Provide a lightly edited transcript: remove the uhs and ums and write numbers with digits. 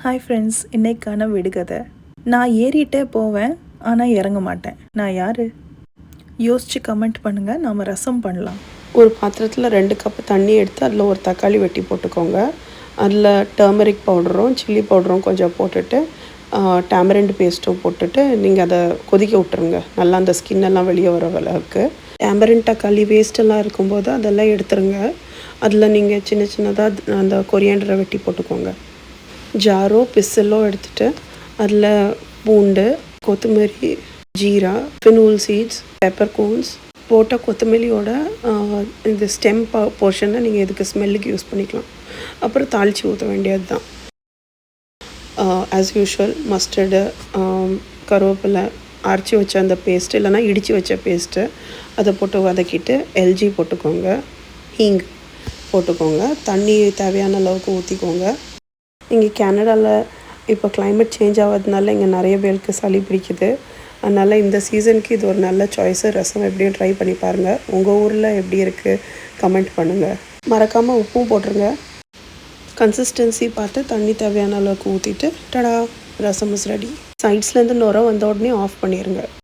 Hi friends, இன்னைக்கான விடுகதை. நான் ஏறிட்டே போவேன், ஆனால் இறங்க மாட்டேன். நான் யார்? யோசித்து கமெண்ட் பண்ணுங்கள். நாம் ரசம் பண்ணலாம். ஒரு பாத்திரத்தில் 2 கப்பு தண்ணி எடுத்து அதில் ஒரு தக்காளி வெட்டி போட்டுக்கோங்க. அதில் டர்மரிக் பவுடரும் சில்லி பவுடரும் கொஞ்சம் போட்டுட்டு டேமரிண்ட் பேஸ்ட்டும் போட்டுட்டு நீங்கள் அதை கொதிக்க விட்டுருங்க. நல்லா அந்த ஸ்கின்னெல்லாம் வெளியே வர அளவுக்கு. டேமரிண்ட் தக்காளி வேஸ்ட்டெல்லாம் இருக்கும்போது அதெல்லாம் எடுத்துருங்க. அதில் நீங்கள் சின்ன சின்னதாக அந்த கொரியாண்டரை வெட்டி போட்டுக்கோங்க. ஜாரோ பிசிலோ எடுத்துகிட்டு அதில் பூண்டு, கொத்தமல்லி, ஜீரா, ஃபினூல் சீட்ஸ், பெப்பர் கோன்ஸ் போட்ட கொத்தமல்லியோட இந்த ஸ்டெம் போர்ஷனை நீங்கள் இதுக்கு ஸ்மெல்லுக்கு யூஸ் பண்ணிக்கலாம். அப்புறம் தாளித்து ஊற்ற வேண்டியது தான். ஆஸ் யூஷுவல் மஸ்டர்டு, கருவேப்பிலை, அரைச்சி வச்ச அந்த பேஸ்ட்டு இல்லைனா இடித்து வச்ச பேஸ்ட்டு அதை போட்டு வதக்கிட்டு எல்ஜி போட்டுக்கோங்க. ஹீங் போட்டுக்கோங்க. தண்ணி தேவையான அளவுக்கு ஊற்றிக்கோங்க. இங்கே கனடாவில் இப்போ கிளைமேட் சேஞ்ச் ஆகிறதுனால இங்கே நிறைய பேருக்கு சளி பிடிக்குது. அதனால் இந்த சீசனுக்கு இது ஒரு நல்ல சாய்ஸு. ரசம் எப்படியும் ட்ரை பண்ணி பாருங்கள். உங்கள் ஊரில் எப்படி இருக்குது கமெண்ட் பண்ணுங்கள். மறக்காமல் உப்பும் போட்டுருங்க. கன்சிஸ்டன்சி பார்த்து தண்ணி தேவையான அளவுக்கு ஊற்றிட்டு டடா, ரசம் இஸ் ரெடி. சைட்ஸ்லேருந்து நுர வந்த உடனே ஆஃப் பண்ணிடுங்க.